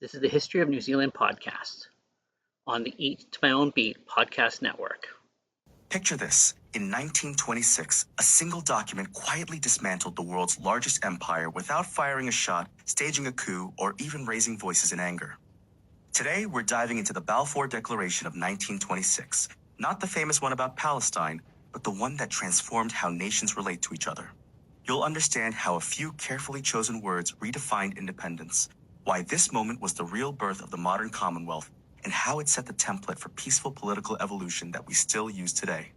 This is the History of New Zealand podcast on the Eat to My Own Beat podcast network. Picture this. In 1926, a single document quietly dismantled the world's largest empire without firing a shot, staging a coup, or even raising voices in anger. Today, we're diving into the Balfour Declaration of 1926, not the famous one about Palestine, but the one that transformed how nations relate to each other. You'll understand how a few carefully chosen words redefined independence, why this moment was the real birth of the modern Commonwealth, and how it set the template for peaceful political evolution that we still use today.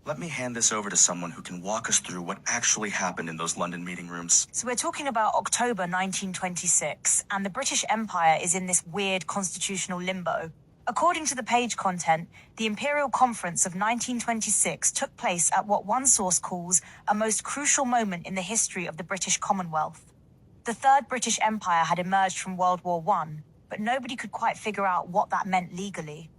Let me hand this over to someone who can walk us through what actually happened in those London meeting rooms. So we're talking about October 1926, and the British Empire is in this weird constitutional limbo. According to the page content, the Imperial Conference of 1926 took place at what one source calls a most crucial moment in the history of the British Commonwealth. The Third British Empire had emerged from World War I, but nobody could quite figure out what that meant legally.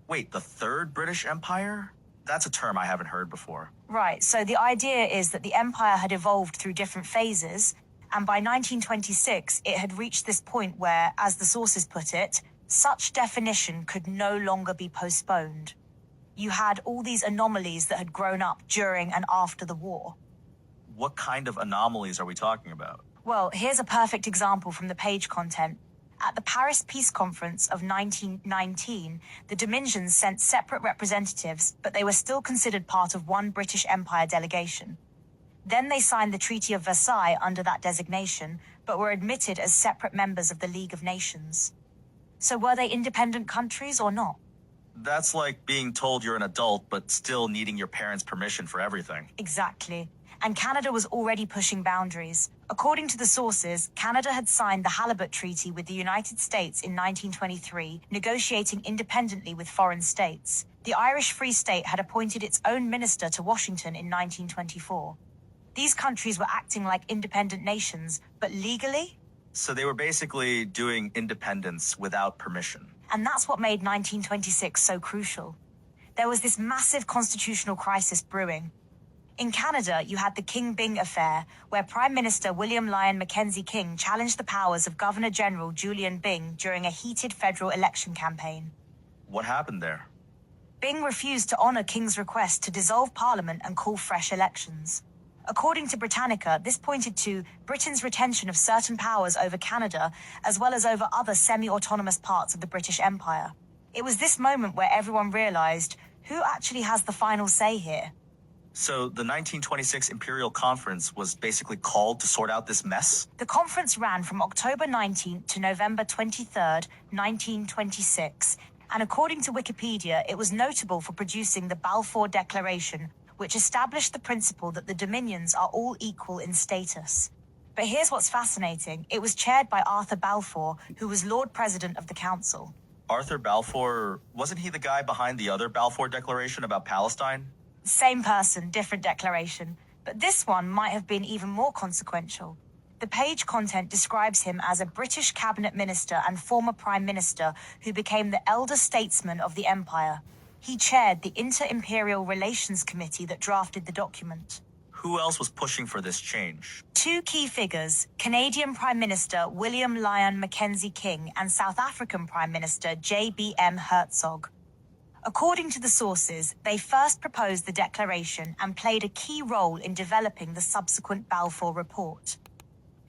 Wait, the Third British Empire? That's a term I haven't heard before. Right, so the idea is that the empire had evolved through different phases, and by 1926 it had reached this point where, as the sources put it, such definition could no longer be postponed. You had all these anomalies that had grown up during and after the war. What kind of anomalies are we talking about? Well, here's a perfect example from the page content. At the Paris Peace Conference of 1919, the Dominions sent separate representatives, but they were still considered part of one British Empire delegation. Then they signed the Treaty of Versailles under that designation, but were admitted as separate members of the League of Nations. So were they independent countries or not? That's like being told you're an adult, but still needing your parents' permission for everything. Exactly. And Canada was already pushing boundaries. According to the sources, Canada had signed the Halibut Treaty with the United States in 1923, negotiating independently with foreign states. The Irish Free State had appointed its own minister to Washington in 1924. These countries were acting like independent nations, but legally? So they were basically doing independence without permission. And that's what made 1926 so crucial. There was this massive constitutional crisis brewing. In Canada, you had the King Byng affair, where Prime Minister William Lyon Mackenzie King challenged the powers of Governor-General Julian Byng during a heated federal election campaign. What happened there? Byng refused to honour King's request to dissolve Parliament and call fresh elections. According to Britannica, this pointed to Britain's retention of certain powers over Canada, as well as over other semi-autonomous parts of the British Empire. It was this moment where everyone realised, who actually has the final say here? So the 1926 Imperial Conference was basically called to sort out this mess? The conference ran from October 19th to November 23rd, 1926, and according to Wikipedia, it was notable for producing the Balfour Declaration, which established the principle that the Dominions are all equal in status. But here's what's fascinating. It was chaired by Arthur Balfour, who was Lord President of the Council. Arthur Balfour, wasn't he the guy behind the other Balfour Declaration about Palestine? Same person, different declaration. But this one might have been even more consequential. The page content describes him as a British cabinet minister and former prime minister who became the elder statesman of the empire. He chaired the Inter-Imperial Relations Committee that drafted the document. Who else was pushing for this change? Two key figures, Canadian Prime Minister William Lyon Mackenzie King and South African Prime Minister J.B.M. Hertzog. According to the sources, they first proposed the declaration and played a key role in developing the subsequent Balfour Report.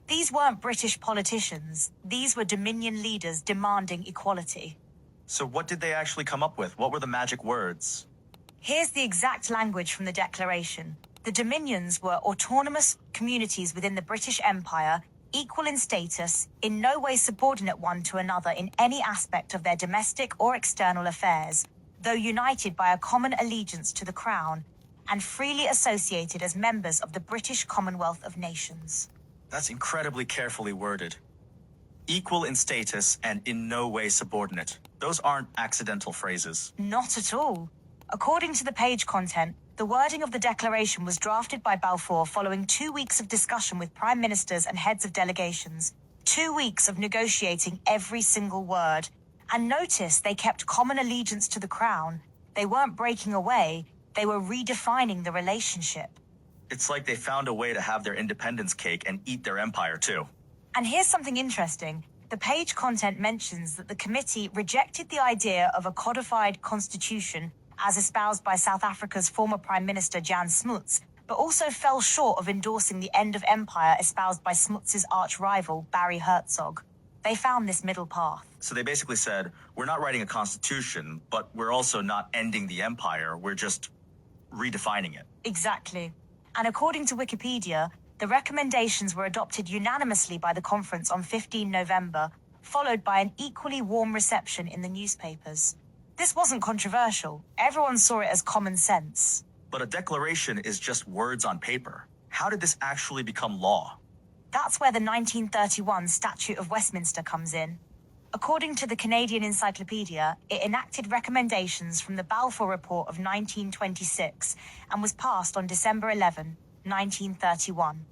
These weren't British politicians, these were Dominion leaders demanding equality. So what did they actually come up with? What were the magic words? Here's the exact language from the declaration. The Dominions were autonomous communities within the British Empire, equal in status, in no way subordinate one to another in any aspect of their domestic or external affairs, though united by a common allegiance to the Crown, and freely associated as members of the British Commonwealth of Nations. That's incredibly carefully worded. Equal in status and in no way subordinate. Those aren't accidental phrases. Not at all. According to the page content, the wording of the declaration was drafted by Balfour following 2 weeks of discussion with prime ministers and heads of delegations, 2 weeks of negotiating every single word. And notice they kept common allegiance to the Crown. They weren't breaking away, they were redefining the relationship. It's like they found a way to have their independence cake and eat their empire too. And here's something interesting. The page content mentions that the committee rejected the idea of a codified constitution as espoused by South Africa's former Prime Minister Jan Smuts, but also fell short of endorsing the end of empire espoused by Smuts's arch-rival Barry Hertzog. They found this middle path. So they basically said, we're not writing a constitution, but we're also not ending the empire, we're just redefining it. Exactly. And according to Wikipedia, the recommendations were adopted unanimously by the conference on 15 November, followed by an equally warm reception in the newspapers. This wasn't controversial. Everyone saw it as common sense. But a declaration is just words on paper. How did this actually become law? That's where the 1931 Statute of Westminster comes in. According to the Canadian Encyclopedia, it enacted recommendations from the Balfour Report of 1926 and was passed on December 11, 1931.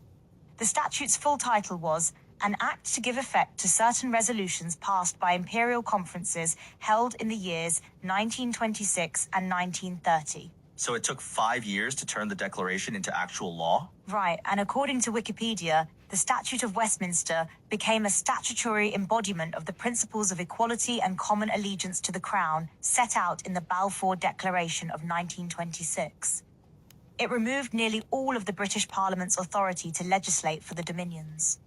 The statute's full title was An Act to Give Effect to Certain Resolutions Passed by Imperial Conferences Held in the Years 1926 and 1930. So it took 5 years to turn the declaration into actual law? Right, and according to Wikipedia, the Statute of Westminster became a statutory embodiment of the principles of equality and common allegiance to the Crown set out in the Balfour Declaration of 1926. It removed nearly all of the British Parliament's authority to legislate for the Dominions.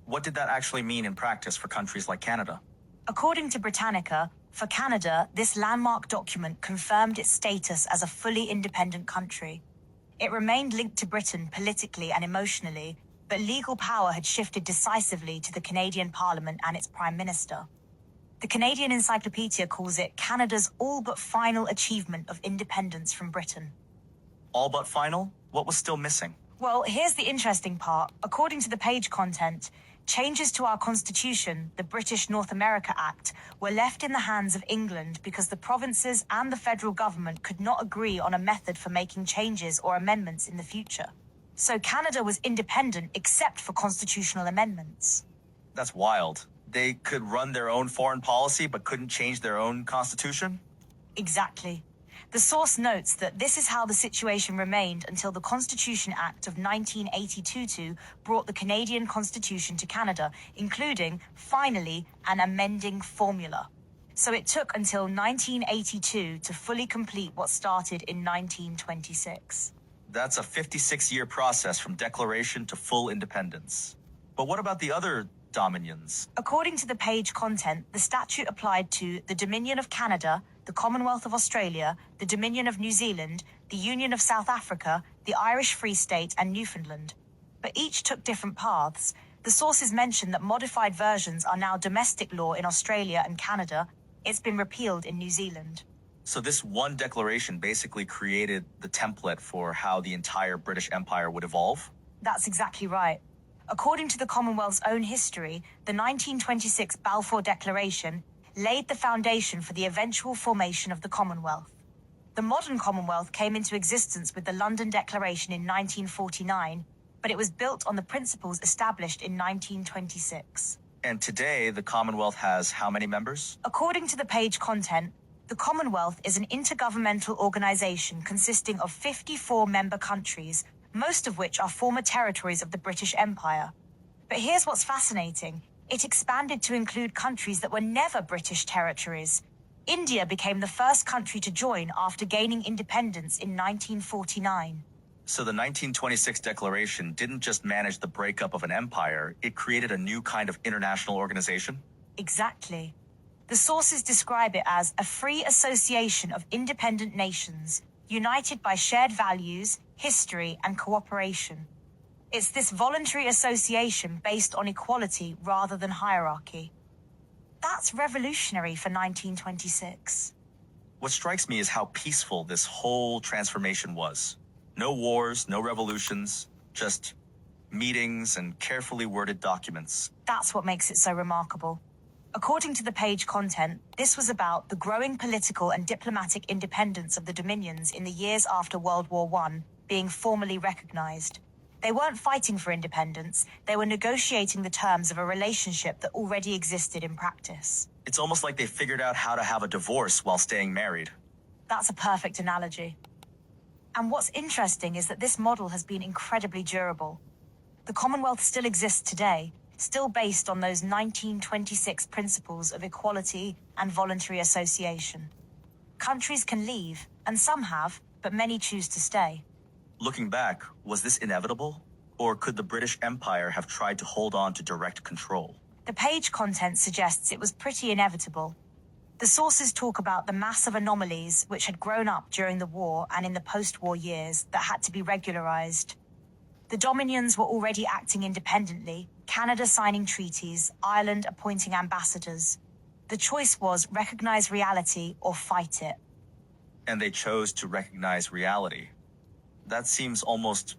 What did that actually mean in practice for countries like Canada? According to Britannica, for Canada, this landmark document confirmed its status as a fully independent country. It remained linked to Britain politically and emotionally, but legal power had shifted decisively to the Canadian Parliament and its Prime Minister. The Canadian Encyclopedia calls it Canada's all but final achievement of independence from Britain. All but final? What was still missing? Well, here's the interesting part. According to the page content, changes to our constitution, the British North America Act, were left in the hands of England because the provinces and the federal government could not agree on a method for making changes or amendments in the future. So Canada was independent except for constitutional amendments. That's wild. They could run their own foreign policy but couldn't change their own constitution? Exactly. The source notes that this is how the situation remained until the Constitution Act of 1982 brought the Canadian Constitution to Canada, including, finally, an amending formula. So it took until 1982 to fully complete what started in 1926. That's a 56-year process from declaration to full independence. But what about the other dominions? According to the page content, the statute applied to the Dominion of Canada, the Commonwealth of Australia, the Dominion of New Zealand, the Union of South Africa, the Irish Free State, and Newfoundland. But each took different paths. The sources mention that modified versions are now domestic law in Australia and Canada. It's been repealed in New Zealand. So this one declaration basically created the template for how the entire British Empire would evolve? That's exactly right. According to the Commonwealth's own history, the 1926 Balfour Declaration laid the foundation for the eventual formation of the Commonwealth. The modern Commonwealth came into existence with the London Declaration in 1949, but it was built on the principles established in 1926. And today, the Commonwealth has how many members? According to the page content, the Commonwealth is an intergovernmental organization consisting of 54 member countries, most of which are former territories of the British Empire. But here's what's fascinating. It expanded to include countries that were never British territories. India became the first country to join after gaining independence in 1949. So the 1926 Declaration didn't just manage the breakup of an empire, it created a new kind of international organization? Exactly. The sources describe it as a free association of independent nations, united by shared values, history, and cooperation. It's this voluntary association based on equality rather than hierarchy. That's revolutionary for 1926. What strikes me is how peaceful this whole transformation was. No wars, no revolutions, just meetings and carefully worded documents. That's what makes it so remarkable. According to the page content, this was about the growing political and diplomatic independence of the Dominions in the years after World War I being formally recognized. They weren't fighting for independence, they were negotiating the terms of a relationship that already existed in practice. It's almost like they figured out how to have a divorce while staying married. That's a perfect analogy. And what's interesting is that this model has been incredibly durable. The Commonwealth still exists today, still based on those 1926 principles of equality and voluntary association. Countries can leave, and some have, but many choose to stay. Looking back, was this inevitable? Or could the British Empire have tried to hold on to direct control? The page content suggests it was pretty inevitable. The sources talk about the massive anomalies which had grown up during the war and in the post-war years that had to be regularized. The Dominions were already acting independently, Canada signing treaties, Ireland appointing ambassadors. The choice was recognize reality or fight it. And they chose to recognize reality. That seems almost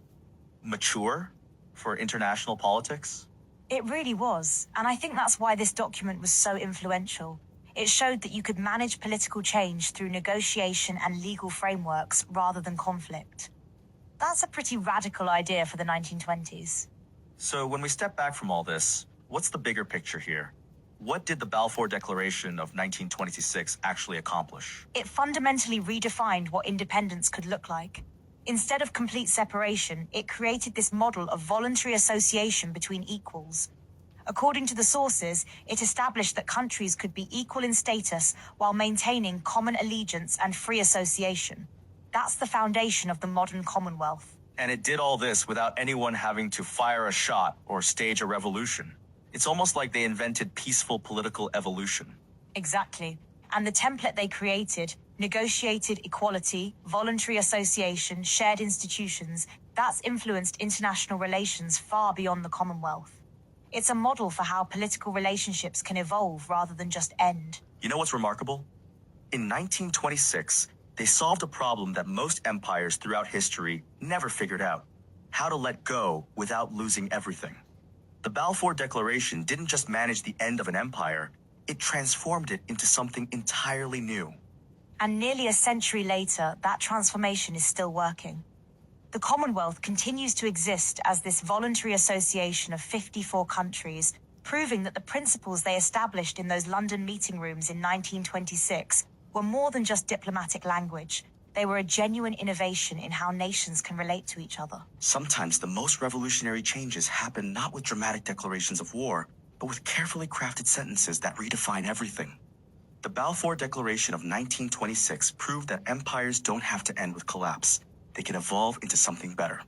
mature for international politics. It really was, and I think that's why this document was so influential. It showed that you could manage political change through negotiation and legal frameworks rather than conflict. That's a pretty radical idea for the 1920s. So when we step back from all this, what's the bigger picture here? What did the Balfour Declaration of 1926 actually accomplish? It fundamentally redefined what independence could look like. Instead of complete separation, it created this model of voluntary association between equals. According to the sources, it established that countries could be equal in status while maintaining common allegiance and free association. That's the foundation of the modern Commonwealth. And it did all this without anyone having to fire a shot or stage a revolution. It's almost like they invented peaceful political evolution. Exactly. And the template they created, negotiated equality, voluntary association, shared institutions, that's influenced international relations far beyond the Commonwealth. It's a model for how political relationships can evolve rather than just end. You know what's remarkable? In 1926, they solved a problem that most empires throughout history never figured out: how to let go without losing everything. The Balfour Declaration didn't just manage the end of an empire, it transformed it into something entirely new. And nearly a century later, that transformation is still working. The Commonwealth continues to exist as this voluntary association of 54 countries, proving that the principles they established in those London meeting rooms in 1926 were more than just diplomatic language. They were a genuine innovation in how nations can relate to each other. Sometimes the most revolutionary changes happen not with dramatic declarations of war, but with carefully crafted sentences that redefine everything. The Balfour Declaration of 1926 proved that empires don't have to end with collapse. They can evolve into something better.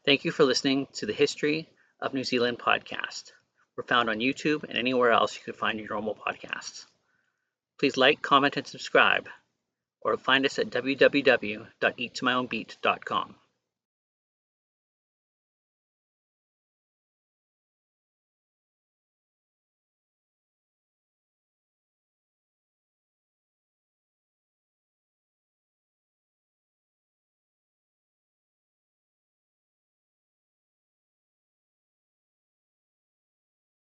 Thank you for listening to the History of New Zealand podcast. We're found on YouTube and anywhere else you could find your normal podcasts. Please like, comment, and subscribe, or find us at www.eattomyownbeat.com.